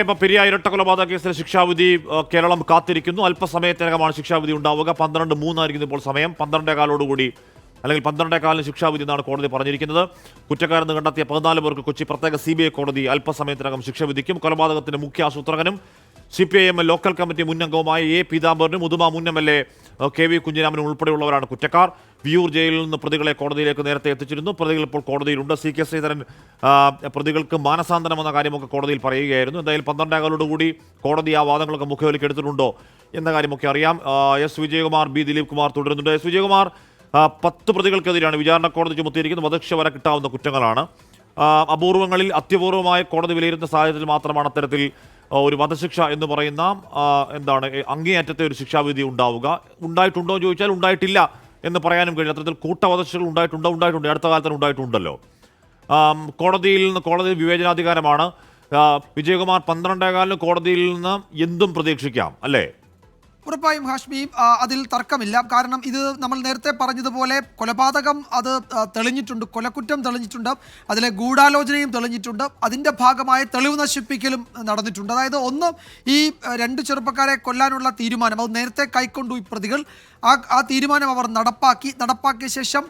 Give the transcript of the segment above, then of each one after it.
ഇപ്പൊ പെരിയ ഇരട്ട കൊലപാതക കേസിലെ ശിക്ഷാവിധി കേരളം കാത്തിരിക്കുന്നു. അല്പസമയത്തിനകമാണ് ശിക്ഷാവിധി ഉണ്ടാവുക. 12:03 ഇപ്പോൾ സമയം. 12:15 അല്ലെങ്കിൽ 12:15 ശിക്ഷാവിധി എന്നാണ് കോടതി പറഞ്ഞിരിക്കുന്നത്. കുറ്റക്കാരെന്ന് കണ്ടെത്തിയ 14 പേർക്ക് കൊച്ചി പ്രത്യേക CBI കോടതി അല്പസമയത്തിനകം ശിക്ഷ വിധിക്കും. കൊലപാതകത്തിന്റെ മുഖ്യ ആസൂത്രകനും CPIM ലോക്കൽ കമ്മിറ്റി മുൻ അംഗവുമായ A. പീതാംബരനും ഉദുമ മുൻ MLA KV കുഞ്ഞിരാമനും ഉൾപ്പെടെയുള്ളവരാണ് കുറ്റക്കാർ. വിയൂർ ജയിലിൽ നിന്ന് പ്രതികളെ കോടതിയിലേക്ക് നേരത്തെ എത്തിച്ചിരുന്നു. പ്രതികൾ ഇപ്പോൾ കോടതിയിലുണ്ട്. CK ശ്രീധരൻ പ്രതികൾക്ക് മാനസാന്തരം എന്ന കാര്യമൊക്കെ കോടതിയിൽ പറയുകയായിരുന്നു. എന്തായാലും 12:15 കോടതി ആ വാദങ്ങളൊക്കെ മുഖവിലേക്ക് എടുത്തിട്ടുണ്ടോ എന്ന കാര്യമൊക്കെ അറിയാം. S. വിജയകുമാർ, B. ദിലീപ് കുമാർ തുടരുന്നുണ്ട്. S. വിജയകുമാർ, 10 പ്രതികൾക്കെതിരെയാണ് വിചാരണ കോടതി ചുമത്തിയിരിക്കുന്നത്. വധശിക്ഷ വരെ കിട്ടാവുന്ന കുറ്റങ്ങളാണ്. അപൂർവങ്ങളിൽ അത്യപൂർവമായ കോടതി വിലയിരുത്തുന്ന സാഹചര്യത്തിൽ മാത്രമാണ് അത്തരത്തിൽ ഒരു വധശിക്ഷ എന്ന് പറയുന്ന അങ്ങേയറ്റത്തെ ഒരു ശിക്ഷാവിധി ഉണ്ടായിട്ടുണ്ടോ എന്ന് ചോദിച്ചാൽ ഉണ്ടായിട്ടില്ല എന്ന് പറയാനും കഴിയും. അത്തരത്തിൽ കൂട്ടവധശിക്ഷകൾ ഉണ്ടായിട്ടുണ്ട്. അടുത്ത കാലത്തിന് ഉണ്ടായിട്ടുണ്ടല്ലോ. കോടതി വിവേചനാധികാരമാണ്. വിജയകുമാർ, 12:15 കോടതിയിൽ നിന്ന് എന്തും പ്രതീക്ഷിക്കാം അല്ലേ? ഉറപ്പായും ഹാഷ്മി, അതിൽ തർക്കമില്ല. കാരണം ഇത് നമ്മൾ നേരത്തെ പറഞ്ഞതുപോലെ കൊലപാതകം അത് തെളിഞ്ഞിട്ടുണ്ട്, കൊലക്കുറ്റം തെളിഞ്ഞിട്ടുണ്ട്, അതിലെ ഗൂഢാലോചനയും തെളിഞ്ഞിട്ടുണ്ട്, അതിൻ്റെ ഭാഗമായ തെളിവ് നശിപ്പിക്കലും നടന്നിട്ടുണ്ട്. അതായത് ഒന്ന്, ഈ 2 ചെറുപ്പക്കാരെ കൊല്ലാനുള്ള തീരുമാനം അത് നേരത്തെ കൈക്കൊണ്ടു ഈ പ്രതികൾ. ആ തീരുമാനം അവർ നടപ്പാക്കിയ ശേഷം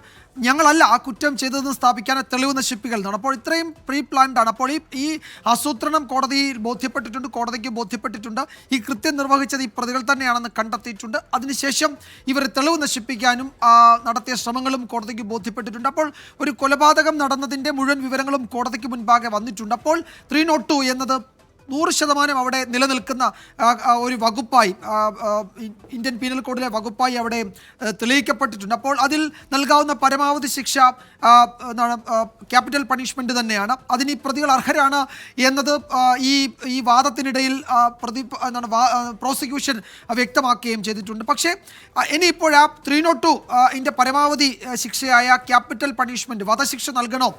ഞങ്ങളല്ല ആ കുറ്റം ചെയ്തതെന്ന് സ്ഥാപിക്കാൻ തെളിവ് നശിപ്പിക്കലാണ്. അപ്പോൾ ഇത്രയും പ്രീ പ്ലാൻഡ് ആണ്. അപ്പോൾ ഈ ആസൂത്രണം കോടതിക്ക് ബോധ്യപ്പെട്ടിട്ടുണ്ട്. ഈ കൃത്യം നിർവഹിച്ചത് ഈ പ്രതികൾ തന്നെയാണെന്ന് കണ്ടെത്തിയിട്ടുണ്ട്. അതിനുശേഷം ഇവർ തെളിവ് നശിപ്പിക്കാനും നടത്തിയ ശ്രമങ്ങളും കോടതിക്ക് ബോധ്യപ്പെട്ടിട്ടുണ്ട്. അപ്പോൾ ഒരു കൊലപാതകം നടന്നതിൻ്റെ മുഴുവൻ വിവരങ്ങളും കോടതിക്ക് മുൻപാകെ വന്നിട്ടുണ്ട്. അപ്പോൾ 302 എന്നത് 100% അവിടെ നിലനിൽക്കുന്ന ഒരു വകുപ്പായി, ഇന്ത്യൻ പീനൽ കോഡിലെ വകുപ്പായി അവിടെ തെളിയിക്കപ്പെട്ടിട്ടുണ്ട്. അപ്പോൾ അതിൽ നൽകാവുന്ന പരമാവധി ശിക്ഷ ക്യാപിറ്റൽ പണിഷ്മെൻറ്റ് തന്നെയാണ്. അതിന് ഈ പ്രതികൾ അർഹരാണ് എന്നത് ഈ വാദത്തിനിടയിൽ പ്രോസിക്യൂഷൻ വ്യക്തമാക്കുകയും ചെയ്തിട്ടുണ്ട്. പക്ഷേ ഇനിയിപ്പോൾ 302 പരമാവധി ശിക്ഷയായ ക്യാപിറ്റൽ പണിഷ്മെൻറ്റ് വധശിക്ഷ നൽകണോ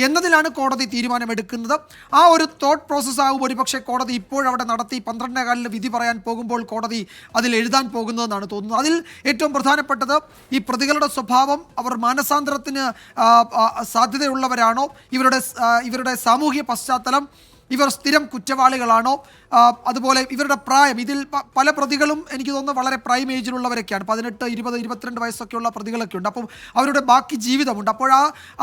എന്നതിലാണ് കോടതി തീരുമാനമെടുക്കുന്നത്. ആ ഒരു തോട്ട് പ്രോസസ്സാകും ഒരുപക്ഷെ കോടതി ഇപ്പോഴവിടെ നടത്തി 12:15 വിധി പറയാൻ പോകുമ്പോൾ കോടതി അതിൽ എഴുതാൻ പോകുന്നതെന്നാണ് തോന്നുന്നത്. അതിൽ ഏറ്റവും പ്രധാനപ്പെട്ടത് ഈ പ്രതികളുടെ സ്വഭാവം, അവർ മാനസാന്തരത്തിന് സാധ്യതയുള്ളവരാണോ, ഇവരുടെ സാമൂഹ്യ പശ്ചാത്തലം, ഇവർ സ്ഥിരം കുറ്റവാളികളാണോ, അതുപോലെ ഇവരുടെ പ്രായം. ഇതിൽ പല പ്രതികളും എനിക്ക് തോന്നുന്നു വളരെ പ്രൈം ഏജിലുള്ളവരൊക്കെയാണ്. 18, 20, 22 വയസ്സൊക്കെയുള്ള പ്രതികളൊക്കെ ഉണ്ട്. അപ്പം അവരുടെ ബാക്കി ജീവിതമുണ്ട്. അപ്പോൾ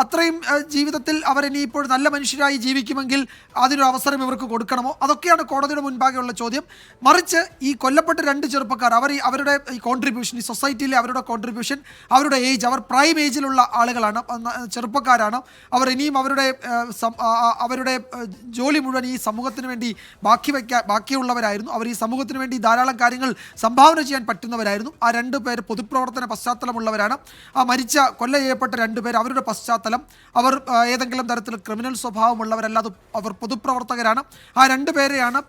അത്രയും ജീവിതത്തിൽ അവരിനിയിപ്പോൾ നല്ല മനുഷ്യരായി ജീവിക്കുമെങ്കിൽ അതിനൊരു അവസരം ഇവർക്ക് കൊടുക്കണമോ? അതൊക്കെയാണ് കോടതിയുടെ മുൻപാകെയുള്ള ചോദ്യം. മറിച്ച് ഈ കൊല്ലപ്പെട്ട 2 ചെറുപ്പക്കാർ അവരുടെ ഈ കോൺട്രിബ്യൂഷൻ, ഈ സൊസൈറ്റിയിലെ അവരുടെ കോൺട്രിബ്യൂഷൻ, അവരുടെ ഏജ്, അവർ പ്രൈം ഏജിലുള്ള ആളുകളാണ്, ചെറുപ്പക്കാരാണ്. അവർ ഇനിയും അവരുടെ ജോലി മുഴുവൻ ഈ സമൂഹത്തിന് വേണ്ടി ബാക്കിയുള്ളവരായിരുന്നു. അവർ ഈ സമൂഹത്തിന് വേണ്ടി ധാരാളം കാര്യങ്ങൾ സംഭാവന ചെയ്യാൻ പറ്റുന്നവരായിരുന്നു. ആ 2 പേർ പൊതുപ്രവർത്തന പശ്ചാത്തലമുള്ളവരാണ്. കൊല ചെയ്യപ്പെട്ട 2 പേർ, അവരുടെ പശ്ചാത്തലം, അവർ ഏതെങ്കിലും തരത്തിൽ ക്രിമിനൽ സ്വഭാവമുള്ളവരല്ലാതെ അവർ പൊതുപ്രവർത്തകരാണ്. ആ 2 പേരെയാണ്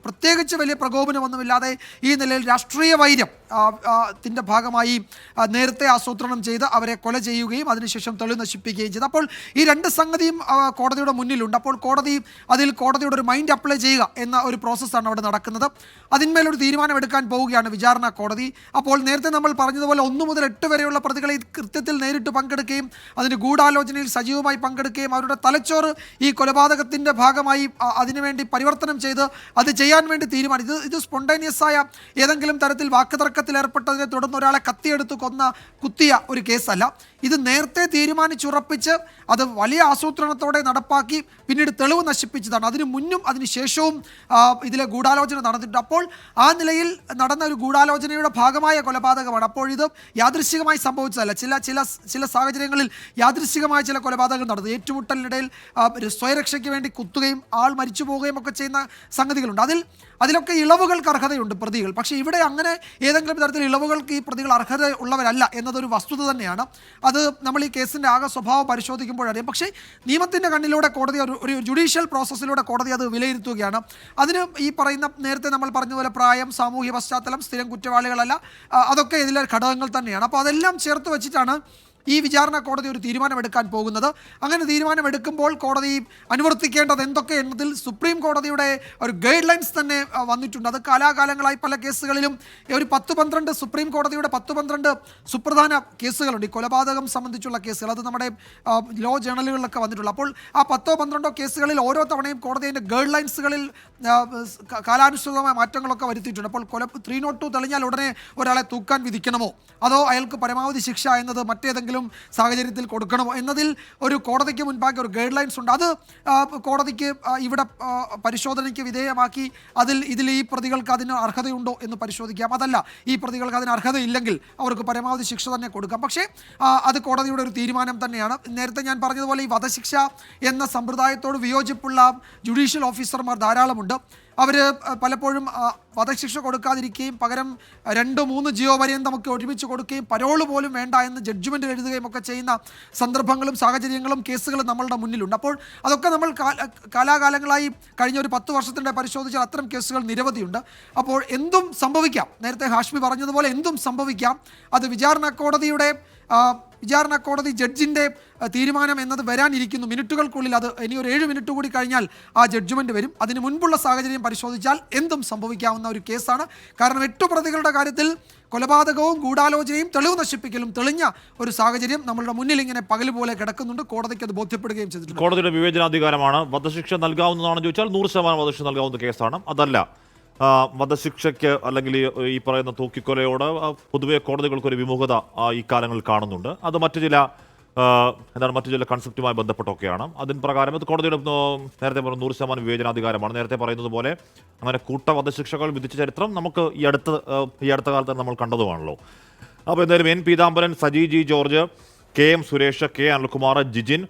പ്രത്യേകിച്ച് വലിയ പ്രകോപനമൊന്നുമില്ലാതെ ഈ നിലയിൽ രാഷ്ട്രീയ വൈര്യം ത്തിൻ്റെ ഭാഗമായി നേരത്തെ ആസൂത്രണം ചെയ്ത് അവരെ കൊല ചെയ്യുകയും അതിനുശേഷം തെളിവ് നശിപ്പിക്കുകയും ചെയ്തു. അപ്പോൾ ഈ 2 സംഗതിയും കോടതിയുടെ മുന്നിലുണ്ട്. അപ്പോൾ കോടതിയുടെ ഒരു മൈൻഡ് അപ്ലൈ ചെയ്യുക എന്ന ഒരു പ്രോസസ്സാണ് അവിടെ നടക്കുന്നത്. അതിന്മേലൊരു തീരുമാനം എടുക്കാൻ പോവുകയാണ് വിചാരണ കോടതി. അപ്പോൾ നേരത്തെ നമ്മൾ പറഞ്ഞതുപോലെ 1 മുതൽ 8 വരെയുള്ള പ്രതികളെ ഈ കൃത്യത്തിൽ നേരിട്ട് പങ്കെടുക്കുകയും അതിന് ഗൂഢാലോചനയിൽ സജീവമായി പങ്കെടുക്കുകയും അവരുടെ തലച്ചോറ് ഈ കൊലപാതകത്തിൻ്റെ ഭാഗമായി അതിനുവേണ്ടി പരിവർത്തനം ചെയ്ത് അത് ചെയ്യാൻ വേണ്ടി ഇത് സ്പോണ്ടേനിയസ് ആയ ഏതെങ്കിലും തരത്തിൽ വാക്കുതർക്കത്തിൽ ഏർപ്പെട്ടതിനെ തുടർന്ന് ഒരാളെ കത്തിയെടുത്ത് കുത്തിയ ഒരു കേസല്ല. ഇത് നേരത്തെ തീരുമാനിച്ചുറപ്പിച്ച് അത് വലിയ ആസൂത്രണത്തോടെ നടപ്പാക്കി പിന്നീട് തെളിവ് നശിപ്പിച്ചതാണ്. അതിനു മുന്നും അതിന് ശേഷവും ഇതിലെ ഗൂഢാലോചന നടന്നിട്ടുണ്ട്. അപ്പോൾ ആ നിലയിൽ നടന്ന ഒരു ഗൂഢാലോചനയുടെ ഭാഗമായ കൊലപാതകമാണ്. അപ്പോൾ ഇത് യാദൃശ്ചികമായി സംഭവിച്ചതല്ല. ചില സാഹചര്യങ്ങളിൽ യാദൃശ്ചികമായ ചില കൊലപാതകങ്ങൾ നടന്നു. ഏറ്റുമുട്ടലിനിടയിൽ സ്വയരക്ഷയ്ക്ക് വേണ്ടി കുത്തുകയും ആൾ മരിച്ചു പോവുകയും ഒക്കെ ചെയ്യുന്ന സംഗതികളുണ്ട്. അതിലൊക്കെ ഇളവുകൾക്ക് അർഹതയുണ്ട് പ്രതികൾ. പക്ഷേ ഇവിടെ അങ്ങനെ ഏതെങ്കിലും തരത്തിൽ ഇളവുകൾക്ക് ഈ പ്രതികൾ അർഹത ഉള്ളവരല്ല എന്നതൊരു വസ്തുത തന്നെയാണ്. അത് നമ്മൾ ഈ കേസിൻ്റെ ആകെ സ്വഭാവം പരിശോധിക്കുമ്പോഴറിയാം. പക്ഷേ നിയമത്തിൻ്റെ കണ്ണിലൂടെ കോടതി ഒരു ജുഡീഷ്യൽ പ്രോസസ്സിലൂടെ കോടതി അത് വിലയിരുത്തുകയാണ്. അതിന് ഈ പറയുന്ന നേരത്തെ നമ്മൾ പറഞ്ഞതുപോലെ പ്രായം, സാമൂഹ്യ പശ്ചാത്തലം, സ്ഥിരം കുറ്റവാളികളല്ല, അതൊക്കെ ഇതിലെ ഘടകങ്ങൾ തന്നെയാണ്. അപ്പോൾ അതെല്ലാം ചേർത്ത് വെച്ചിട്ടാണ് ഈ വിചാരണ കോടതി ഒരു തീരുമാനമെടുക്കാൻ പോകുന്നത്. അങ്ങനെ തീരുമാനമെടുക്കുമ്പോൾ കോടതി അനുവർത്തിക്കേണ്ടത് എന്തൊക്കെ എന്നതിൽ സുപ്രീം കോടതിയുടെ ഒരു ഗൈഡ് ലൈൻസ് തന്നെ വന്നിട്ടുണ്ട്. അത് കാലാകാലങ്ങളായി പല കേസുകളിലും ഒരു 10-12 സുപ്രീം കോടതിയുടെ 10-12 സുപ്രധാന കേസുകളുണ്ട്. ഈ കൊലപാതകം സംബന്ധിച്ചുള്ള കേസുകൾ, അത് നമ്മുടെ ലോ ജേണലുകളിലൊക്കെ വന്നിട്ടുള്ളൂ. അപ്പോൾ ആ 10-12 കേസുകളിൽ ഓരോ തവണയും കോടതി അതിൻ്റെ ഗൈഡ് ലൈൻസുകളിൽ കാലാനുസൃതമായ മാറ്റങ്ങളൊക്കെ വരുത്തിയിട്ടുണ്ട്. അപ്പോൾ 302 തെളിഞ്ഞാൽ ഉടനെ ഒരാളെ തൂക്കാൻ വിധിക്കണമോ, അതോ അയാൾക്ക് പരമാവധി ശിക്ഷ എന്നത് മറ്റേതെങ്കിലും സാഹചര്യത്തിൽ കൊടുക്കണമോ എന്നതിൽ ഒരു കോടതിക്ക് മുൻപാകെ ഒരു ഗൈഡ് ലൈൻസ് ഉണ്ട്. അത് കോടതിക്ക് ഇവിടെ പരിശോധനയ്ക്ക് വിധേയമാക്കി ഇതിൽ ഈ പ്രതികൾക്ക് അതിന് അർഹതയുണ്ടോ എന്ന് പരിശോധിക്കാം. അതല്ല, ഈ പ്രതികൾക്ക് അതിന് അർഹതയില്ലെങ്കിൽ അവർക്ക് പരമാവധി ശിക്ഷ തന്നെ കൊടുക്കാം. പക്ഷേ അത് കോടതിയുടെ ഒരു തീരുമാനം തന്നെയാണ്. നേരത്തെ ഞാൻ പറഞ്ഞതുപോലെ ഈ വധശിക്ഷ എന്ന സമ്പ്രദായത്തോട് വിയോജിപ്പുള്ള ജുഡീഷ്യൽ ഓഫീസർമാർ ധാരാളമുണ്ട്. അവർ പലപ്പോഴും വധശിക്ഷ കൊടുക്കാതിരിക്കുകയും പകരം 2-3 ജീവപര്യന്തമൊക്കെ ഒരുമിച്ച് കൊടുക്കുകയും പരോള് പോലും വേണ്ട എന്ന് ജഡ്ജ്മെൻറ്റ് എഴുതുകയും ഒക്കെ ചെയ്യുന്ന സന്ദർഭങ്ങളും സാഹചര്യങ്ങളും കേസുകളും നമ്മളുടെ മുന്നിലുണ്ട്. അപ്പോൾ അതൊക്കെ നമ്മൾ കാലാകാലങ്ങളായി കഴിഞ്ഞ ഒരു 10 വർഷത്തിൻ്റെ പരിശോധിച്ചാൽ അത്തരം കേസുകൾ നിരവധിയുണ്ട്. അപ്പോൾ എന്തും സംഭവിക്കാം. നേരത്തെ ഹാഷ്മി പറഞ്ഞതുപോലെ എന്തും സംഭവിക്കാം. അത് വിചാരണ കോടതി ജഡ്ജിൻ്റെ തീരുമാനം എന്നത് വരാനിരിക്കുന്നു മിനിറ്റുകൾക്കുള്ളിൽ. അത് ഇനി ഒരു 7 മിനിറ്റ് കൂടി കഴിഞ്ഞാൽ ആ ജഡ്ജ്മെൻറ്റ് വരും. അതിന് മുൻപുള്ള സാഹചര്യം പരിശോധിച്ചാൽ എന്തും സംഭവിക്കാവുന്ന ഒരു കേസാണ്. കാരണം 8 പ്രതികളുടെ കാര്യത്തിൽ കൊലപാതകവും ഗൂഢാലോചനയും തെളിവ് നശിപ്പിക്കലും തെളിഞ്ഞ ഒരു സാഹചര്യം നമ്മളുടെ മുന്നിൽ ഇങ്ങനെ പകൽ പോലെ കിടക്കുന്നുണ്ട്. കോടതിക്ക് അത് ബോധ്യപ്പെടുകയും ചെയ്തിട്ടുണ്ട്. കോടതിയുടെ വിവേചനാധികാരമാണ്. വധശിക്ഷ നൽകാവുന്നതാണെന്ന് ചോദിച്ചാൽ 100% വധശിക്ഷ നൽകാവുന്ന കേസാണ്. അതല്ല, വധശിക്ഷയ്ക്ക് അല്ലെങ്കിൽ ഈ പറയുന്ന തൂക്കിക്കൊലയോട് പൊതുവെ കോടതികൾക്കൊരു വിമുഖത ഈ കാലങ്ങളിൽ കാണുന്നുണ്ട്. അത് മറ്റു ചില കൺസെപ്റ്റുമായി ബന്ധപ്പെട്ടൊക്കെയാണ്. അതിന് പ്രകാരം അത് കോടതിയുടെ നേരത്തെ പറഞ്ഞ 100% വിവേചനാധികാരമാണ്. നേരത്തെ പറയുന്നത് പോലെ അങ്ങനെ വധശിക്ഷകൾ വിധിച്ച ചരിത്രം നമുക്ക് ഈ അടുത്ത കാലത്ത് നമ്മൾ കണ്ടതുമാണല്ലോ. അപ്പോൾ എന്തായാലും N Peethambaran, Saji G George, KM Suresh, K Anilkumar, Jijin,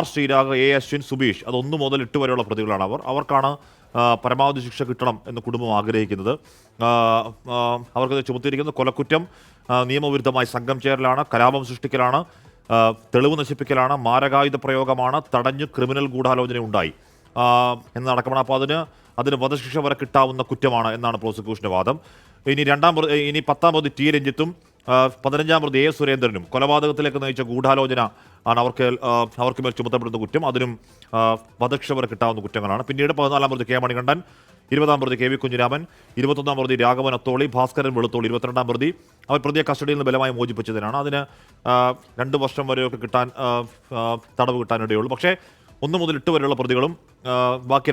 R Sreerag, A Ashwin, Subeesh, അത് 1 മുതൽ 8 വരെയുള്ള പ്രതികളാണ്. അവർക്കാണ് പരമാവധി ശിക്ഷ കിട്ടണം എന്ന് കുടുംബം ആഗ്രഹിക്കുന്നത്. അവർക്കത് ചുമത്തിയിരിക്കുന്നത് കൊലക്കുറ്റം, നിയമവിരുദ്ധമായി സംഘം ചേരലാണ്, കലാപം സൃഷ്ടിക്കലാണ്, തെളിവ് നശിപ്പിക്കലാണ്, മാരകായുധ പ്രയോഗമാണ്, തടഞ്ഞ് ക്രിമിനൽ ഗൂഢാലോചന ഉണ്ടായി എന്നടക്കമാണ്. അപ്പോൾ അതിന് വധശിക്ഷ വരെ കിട്ടാവുന്ന കുറ്റമാണ് എന്നാണ് പ്രോസിക്യൂഷന്റെ വാദം. ഇനി 10-ാം പ്രതി T രഞ്ജിത്തും 15-ാം പ്രതി A സുരേന്ദ്രനും കൊലപാതകത്തിലേക്ക് നയിച്ച ഗൂഢാലോചന ആണ് അവർക്ക് മേൽ ചുമത്തപ്പെടുന്ന കുറ്റം. അതിനും വധശിക്ഷ വരെ കിട്ടാവുന്ന കുറ്റങ്ങളാണ്. പിന്നീട് 14-ാം പ്രതി K മണികണ്ഠൻ, 20-ാം പ്രതി KV കുഞ്ഞിരാമൻ, 21-ാം പ്രതി രാഘവൻ അത്തോളി, ഭാസ്കരൻ വെളുത്തോളി, 22-ാം പ്രതി പ്രതിയെ കസ്റ്റഡിയിൽ നിന്ന് ബലമായി മോചിപ്പിച്ചതിനാണ്. അതിന് 2 വർഷം വരെയൊക്കെ തടവ് കിട്ടാനിടയുള്ളൂ. പക്ഷേ 1 മുതൽ 8 വരെയുള്ള പ്രതികളും ബാക്കി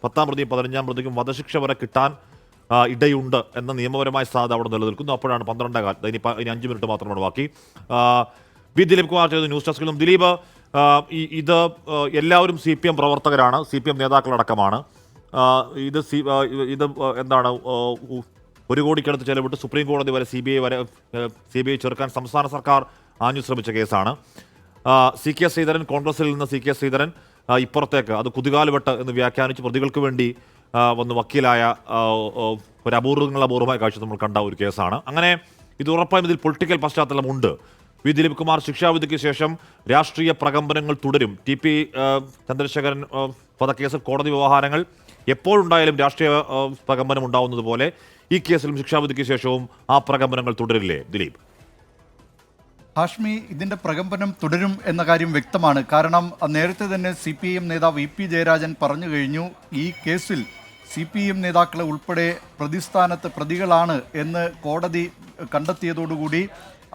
10-ാം പ്രതിയും 15-ാം പ്രതിക്കും വധശിക്ഷ വരെ കിട്ടാൻ ഇടയുണ്ട് എന്ന നിയമപരമായ സാധ്യത അവിടെ നിലനിൽക്കുന്നു. അപ്പോഴാണ് 12 ഇനി 5 മിനിറ്റ് മാത്രമാണ് ബാക്കി. ദിലീപ് കുമാർ ചെയ്ത ന്യൂസ് ഡെസ്കിലും. ദിലീപ്, ഇത് എല്ലാവരും CPM പ്രവർത്തകരാണ്, CPM നേതാക്കളടക്കമാണ്. ഇത് എന്താണ് 1 കോടിക്കടുത്ത് ചെലവിട്ട് സുപ്രീം കോടതി വരെ CBI ചേർക്കാൻ സംസ്ഥാന സർക്കാർ ആഞ്ഞു ശ്രമിച്ച കേസാണ്. CK ശ്രീധരൻ, കോൺഗ്രസിൽ നിന്ന് CK ശ്രീധരൻ ഇപ്പുറത്തേക്ക് അത് കുതികാലുവെട്ട് എന്ന് വ്യാഖ്യാനിച്ച് പ്രതികൾക്ക് വേണ്ടി വന്ന് വക്കീലായ ഒരു അപൂർവമായ കാഴ്ച നമ്മൾ കണ്ട ഒരു കേസാണ്. അങ്ങനെ ഇത് ഉറപ്പായും ഇതിൽ പൊളിറ്റിക്കൽ പശ്ചാത്തലമുണ്ട്. ദിലീപ് കുമാർ ശിക്ഷാവിധിക്ക് ശേഷം രാഷ്ട്രീയ പ്രകമ്പനങ്ങൾ തുടരും. TP ചന്ദ്രശേഖരൻ വധക്കേസ് കോടതി വ്യവഹാരങ്ങൾ എപ്പോഴുണ്ടായാലും രാഷ്ട്രീയ പ്രകമ്പനം ഉണ്ടാവുന്നത് പോലെ ഈ കേസിലും ശിക്ഷാവിധിക്ക് ശേഷവും ആ പ്രകമ്പനങ്ങൾ തുടരില്ലേ ദിലീപ്? ഹാഷ്മി, ഇതിന്റെ പ്രകമ്പനം തുടരും എന്ന കാര്യം വ്യക്തമാണ്. കാരണം നേരത്തെ തന്നെ CPIM നേതാവ് VP ജയരാജൻ പറഞ്ഞു കഴിഞ്ഞു, ഈ കേസിൽ CPIM നേതാക്കളെ ഉൾപ്പെടെ പ്രതിസ്ഥാനത്ത് പ്രതികളാണ് എന്ന് കോടതി കണ്ടെത്തിയതോടുകൂടി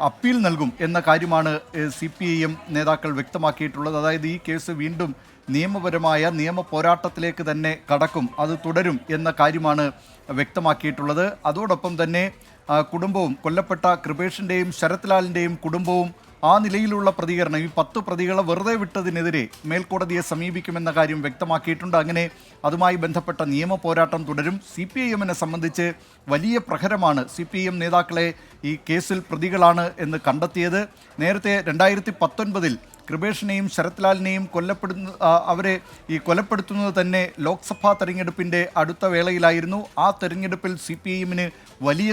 അപ്പീൽ നൽകും എന്ന കാര്യമാണ് CPIM നേതാക്കൾ വ്യക്തമാക്കിയിട്ടുള്ളത്. അതായത് ഈ കേസ് വീണ്ടും നിയമ പോരാട്ടത്തിലേക്ക് തന്നെ കടക്കും, അത് തുടരും എന്ന കാര്യമാണ് വ്യക്തമാക്കിയിട്ടുള്ളത്. അതോടൊപ്പം തന്നെ കുടുംബവും, കൊല്ലപ്പെട്ട കൃപേഷിൻ്റെയും ശരത് ലാലിൻ്റെയും കുടുംബവും ആ നിലയിലുള്ള പ്രതികരണം, ഈ 10 പ്രതികളെ വെറുതെ വിട്ടതിനെതിരെ മേൽക്കോടതിയെ സമീപിക്കുമെന്ന കാര്യം വ്യക്തമാക്കിയിട്ടുണ്ട്. അങ്ങനെ അതുമായി ബന്ധപ്പെട്ട നിയമ പോരാട്ടം തുടരും. CPIMനെ സംബന്ധിച്ച് വലിയ പ്രഹരമാണ് CPIM നേതാക്കളെ ഈ കേസിൽ പ്രതികളാണ് എന്ന് കണ്ടെത്തിയത്. നേരത്തെ 2019 കൃപേഷിനെയും ശരത് ലാലിനെയും അവരെ കൊലപ്പെടുത്തുന്നത് തന്നെ ലോക്സഭാ തെരഞ്ഞെടുപ്പിൻ്റെ അടുത്ത വേളയിലായിരുന്നു. ആ തെരഞ്ഞെടുപ്പിൽ CPIMന് വലിയ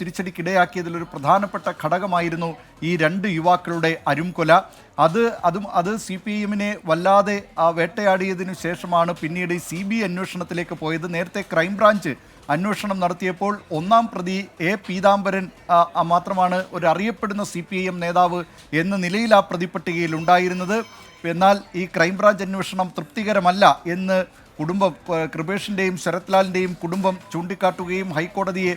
തിരിച്ചടിക്കിടയാക്കിയതിലൊരു പ്രധാനപ്പെട്ട ഘടകമായിരുന്നു ഈ 2 യുവാക്കളുടെ അരുംകൊല. അത് CPIMനെ വല്ലാതെ വേട്ടയാടിയതിനു ശേഷമാണ് പിന്നീട് CBI അന്വേഷണത്തിലേക്ക് പോയത്. നേരത്തെ ക്രൈംബ്രാഞ്ച് അന്വേഷണം നടത്തിയപ്പോൾ ഒന്നാം പ്രതി പീതാംബരൻ മാത്രമാണ് ഒരു അറിയപ്പെടുന്ന CPIM നേതാവ് എന്ന നിലയിൽ ആ പ്രതിപട്ടികയിൽ ഉണ്ടായിരുന്നത്. എന്നാൽ ഈ ക്രൈംബ്രാഞ്ച് അന്വേഷണം തൃപ്തികരമല്ല എന്ന് കുടുംബം, കൃപേഷിൻ്റെയും ശരത് ലാലിൻ്റെയും കുടുംബം ചൂണ്ടിക്കാട്ടുകയും ഹൈക്കോടതിയെ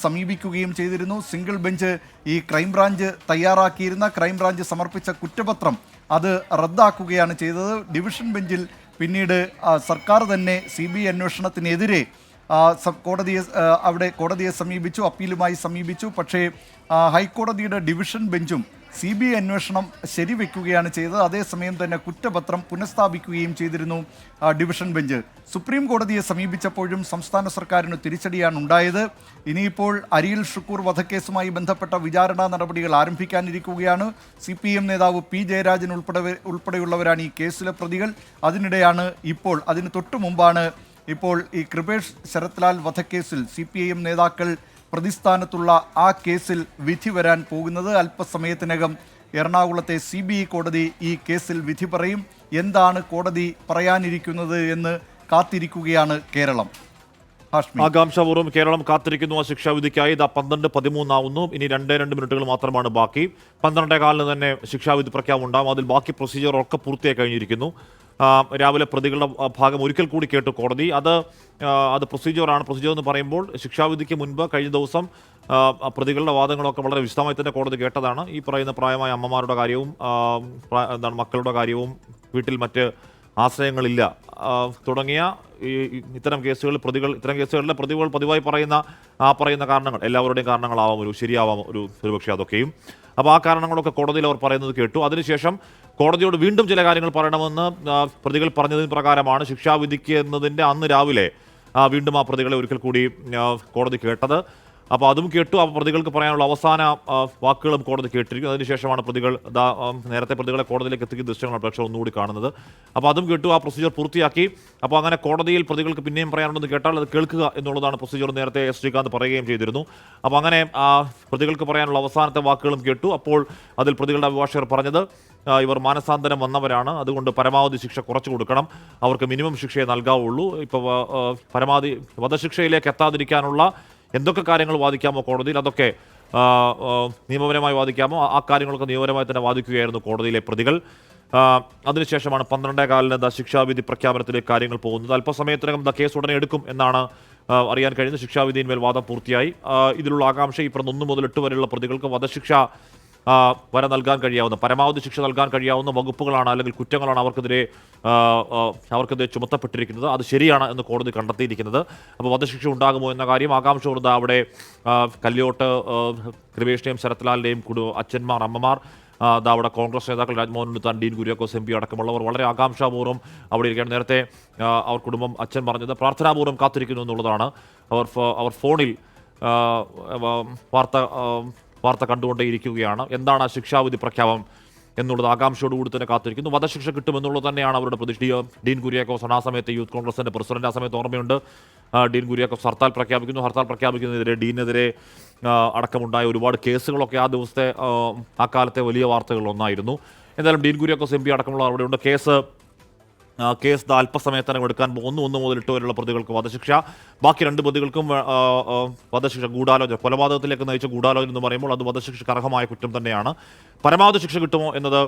സമീപിക്കുകയും ചെയ്തിരുന്നു. സിംഗിൾ ബെഞ്ച് ഈ ക്രൈംബ്രാഞ്ച് ക്രൈംബ്രാഞ്ച് സമർപ്പിച്ച കുറ്റപത്രം അത് റദ്ദാക്കുകയാണ് ചെയ്തത്. ഡിവിഷൻ ബെഞ്ചിൽ പിന്നീട് സർക്കാർ തന്നെ CBI അന്വേഷണത്തിനെതിരെ കോടതിയെ സമീപിച്ചു, അപ്പീലുമായി സമീപിച്ചു. പക്ഷേ ഹൈക്കോടതിയുടെ ഡിവിഷൻ ബെഞ്ചും CBI അന്വേഷണം ശരിവെക്കുകയാണ് ചെയ്തത്. അതേസമയം തന്നെ കുറ്റപത്രം പുനഃസ്ഥാപിക്കുകയും ചെയ്തിരുന്നു ഡിവിഷൻ ബെഞ്ച്. സുപ്രീം കോടതിയെ സമീപിച്ചപ്പോഴും സംസ്ഥാന സർക്കാരിന് തിരിച്ചടിയാണ് ഉണ്ടായത്. ഇനിയിപ്പോൾ അരിയിൽ ഷുക്കൂർ വധക്കേസുമായി ബന്ധപ്പെട്ട വിചാരണാ നടപടികൾ ആരംഭിക്കാനിരിക്കുകയാണ്. CPM നേതാവ് P ജയരാജൻ ഉൾപ്പെടെയുള്ളവരാണ് ഈ കേസിലെ പ്രതികൾ. അതിന് തൊട്ടു മുമ്പാണ് ഇപ്പോൾ ഈ കൃപേഷ് ശരത് ലാൽ വധക്കേസിൽ CPIM നേതാക്കൾ പ്രതിസ്ഥാനത്തുള്ള ആ കേസിൽ വിധി വരാൻ പോകുന്നത്. അല്പസമയത്തിനകം എറണാകുളത്തെ CBI കോടതി ഈ കേസിൽ വിധി പറയും. എന്താണ് കോടതി പറയാനിരിക്കുന്നത് എന്ന് കാത്തിരിക്കുകയാണ് കേരളം. ആകാംക്ഷാപൂർവ്വം കേരളം കാത്തിരിക്കുന്നു ആ ശിക്ഷാവിധിക്കായി. 12:13 ആവുന്നു. ഇനി 2 മിനിറ്റുകൾ മാത്രമാണ് ബാക്കി. 12:15 തന്നെ ശിക്ഷാവിധി പ്രഖ്യാപനം ഉണ്ടാകും. അതിൽ ബാക്കി പ്രൊസീജിയർ ഒക്കെ പൂർത്തിയായി കഴിഞ്ഞിരിക്കുന്നു. രാവിലെ പ്രതികളുടെ ഭാഗം ഒരിക്കൽ കൂടി കേട്ടു കോടതി. അത് പ്രൊസീജിയറാണ്. പ്രൊസീജിയർ എന്ന് പറയുമ്പോൾ ശിക്ഷാവിധിക്ക് മുൻപ് കഴിഞ്ഞ ദിവസം പ്രതികളുടെ വാദങ്ങളൊക്കെ വളരെ വിശദമായി തന്നെ കോടതി കേട്ടതാണ്. ഈ പറയുന്ന പ്രായമായ അമ്മമാരുടെ കാര്യവും മക്കളുടെ കാര്യവും വീട്ടിൽ മറ്റ് ആശ്രയങ്ങളില്ല തുടങ്ങിയ ഇത്തരം കേസുകളിലെ പ്രതികൾ പതിവായി പറയുന്ന കാരണങ്ങൾ എല്ലാവരുടെയും കാരണങ്ങളാവാം, ശരിയാവാം ഒരുപക്ഷെ അതൊക്കെയും. അപ്പോൾ ആ കാരണങ്ങളൊക്കെ കോടതിയിൽ അവർ പറയുന്നത് കേട്ടു. അതിനുശേഷം കോടതിയോട് വീണ്ടും ചില കാര്യങ്ങൾ പറയണമെന്ന് പ്രതികൾ പറഞ്ഞതിന് പ്രകാരമാണ് ശിക്ഷാവിധിക്കുന്നതിൻ്റെ അന്ന് രാവിലെ വീണ്ടും ആ പ്രതികളെ ഒരിക്കൽ കൂടി കോടതി കേട്ടത്. അപ്പോൾ അതും കേട്ടു. അപ്പോൾ പ്രതികൾക്ക് പറയാനുള്ള അവസാന വാക്കുകളും കോടതി കേട്ടിരിക്കും. അതിനുശേഷമാണ് നേരത്തെ പ്രതികളെ കോടതിയിലേക്ക് എത്തിക്കുന്ന ദൃശ്യങ്ങൾ പ്രേക്ഷകർ ഒന്നുകൂടി കാണുന്നത്. അപ്പോൾ അതും കേട്ടു. ആ പ്രൊസീജിയർ പൂർത്തിയാക്കി. അപ്പോൾ അങ്ങനെ കോടതിയിൽ പ്രതികൾക്ക് പിന്നെയും പറയാനുണ്ടെന്ന് കേട്ടാൽ അത് കേൾക്കുക എന്നുള്ളതാണ് പ്രൊസീജിയർ. നേരത്തെ ശ്രീകാന്ത് പറയുകയും ചെയ്തിരുന്നു. അപ്പോൾ അങ്ങനെ പ്രതികൾക്ക് പറയാനുള്ള അവസാനത്തെ വാക്കുകളും കേട്ടു. അപ്പോൾ അതിൽ പ്രതികളുടെ അഭിഭാഷകർ പറഞ്ഞത് ഇവർ മാനസാന്തരം വന്നവരാണ്, അതുകൊണ്ട് പരമാവധി ശിക്ഷ കുറച്ചു കൊടുക്കണം, അവർക്ക് മിനിമം ശിക്ഷയെ നൽകാവുള്ളൂ. ഇപ്പോൾ പരമാവധി വധശിക്ഷയിലേക്ക് എത്താതിരിക്കാനുള്ള എന്തൊക്കെ കാര്യങ്ങൾ വാദിക്കാമോ കോടതിയിൽ അതൊക്കെ നിയമപരമായി വാദിക്കാമോ ആ കാര്യങ്ങളൊക്കെ നിയമപരമായി തന്നെ വാദിക്കുകയായിരുന്നു കോടതിയിലെ പ്രതികൾ. അതിനുശേഷമാണ് 12:15 ശിക്ഷാവിധി പ്രഖ്യാപനത്തിലേക്ക് കാര്യങ്ങൾ പോകുന്നത്. അല്പസമയത്തിനകം കേസ് ഉടനെ എടുക്കും എന്നാണ് അറിയാൻ കഴിയുന്നത്. ശിക്ഷാവിധിയിന്മേൽ വാദം പൂർത്തിയായി. ഇതിലുള്ള ആകാംക്ഷ ഈ 1 മുതൽ 8 വരെയുള്ള പ്രതികൾക്ക് വധശിക്ഷ വരെ നൽകാൻ കഴിയാവുന്ന, പരമാവധി ശിക്ഷ നൽകാൻ കഴിയാവുന്ന വകുപ്പുകളാണ് അല്ലെങ്കിൽ കുറ്റങ്ങളാണ് അവർക്കെതിരെ ചുമത്തപ്പെട്ടിരിക്കുന്നത്. അത് ശരിയാണ് എന്ന് കോടതി കണ്ടെത്തിയിരിക്കുന്നത്. അപ്പോൾ വധശിക്ഷ ഉണ്ടാകുമോ എന്ന കാര്യം ആകാംക്ഷയോടെ അവിടെ കല്യോട്ട് കൃപേഷിൻ്റെയും ശരത് ലാലിൻ്റെയും അച്ഛന്മാർ, അമ്മമാർ, അവിടെ കോൺഗ്രസ് നേതാക്കൾ രാജ്മോഹൻ ഉണ്ണിത്താൻ, ഡീൻ കുര്യാക്കോസ് MP അടക്കമുള്ളവർ വളരെ ആകാംക്ഷാപൂർവ്വം അവിടെ ഇരിക്കുകയാണ്. നേരത്തെ അവർ കുടുംബം അച്ഛൻ പറഞ്ഞത് പ്രാർത്ഥനാപൂർവ്വം കാത്തിരിക്കുന്നു എന്നുള്ളതാണ്. അവർ ഫോണിൽ വാർത്ത കണ്ടുകൊണ്ടേയിരിക്കുകയാണ്. എന്താണ് ആ ശിക്ഷാവിധി പ്രഖ്യാപനം എന്നുള്ളത് ആകാംക്ഷയോടുകൂടി തന്നെ കാത്തിരിക്കുന്നു. വധശിക്ഷ കിട്ടുമെന്നുള്ളത് തന്നെയാണ് അവരുടെ പ്രതീക്ഷ. ഡീൻ കുര്യാക്കോസ് ആ സമയത്ത് യൂത്ത് കോൺഗ്രസിൻ്റെ പ്രസിഡന്റ്, ആ സമയത്ത് ഓർമ്മയുണ്ട്, ഡീൻ കുര്യാക്കോസ് ഹർത്താൽ പ്രഖ്യാപിക്കുന്നതിനെതിരെ ഡീനെതിരെ അടക്കമുണ്ടായ ഒരുപാട് കേസുകളൊക്കെ ആ ദിവസത്തെ ആ കാലത്തെ വലിയ വാർത്തകളിലൊന്നായിരുന്നു. എന്തായാലും ഡീൻ കുര്യാക്കോസ് MP അടക്കമുള്ള അവിടെയുണ്ട്. കേസ് അല്പസമയത്തിനകം എടുക്കാൻ 1 മുതൽ 8 വരെയുള്ള പ്രതികൾക്ക് വധശിക്ഷ, ബാക്കി 2 പ്രതികൾക്കും വധശിക്ഷ. ഗൂഢാലോചന, കൊലപാതകത്തിലേക്ക് നയിച്ച ഗൂഢാലോചന എന്ന് പറയുമ്പോൾ അത് വധശിക്ഷയ്ക്ക് അർഹമായ കുറ്റം തന്നെയാണ്. പരമാവധി ശിക്ഷ കിട്ടുമോ എന്നത്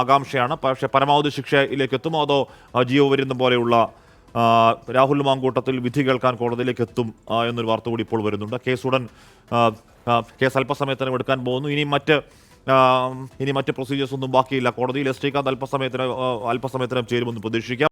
ആകാംക്ഷയാണ്. പക്ഷേ പരമാവധി ശിക്ഷയിലേക്ക് എത്തുമോ അതോ ജീവപര്യന്തം പോലെയുള്ള രാഹുൽ മാങ്കൂട്ടത്തിൽ വിധി കേൾക്കാൻ കോടതിയിലേക്ക് എത്തും എന്നൊരു വാർത്ത കൂടി ഇപ്പോൾ വരുന്നുണ്ട്. കേസ് അല്പസമയത്തിനകം എടുക്കാൻ പോകുന്നു. ഇനി മറ്റ് പ്രൊസീജിയേഴ്സ് ഒന്നും ബാക്കിയില്ല. കോടതിയിൽ ശ്രീകാന്ത് അല്പസമയത്തിനകം ചേരുമെന്ന് പ്രതീക്ഷിക്കാം.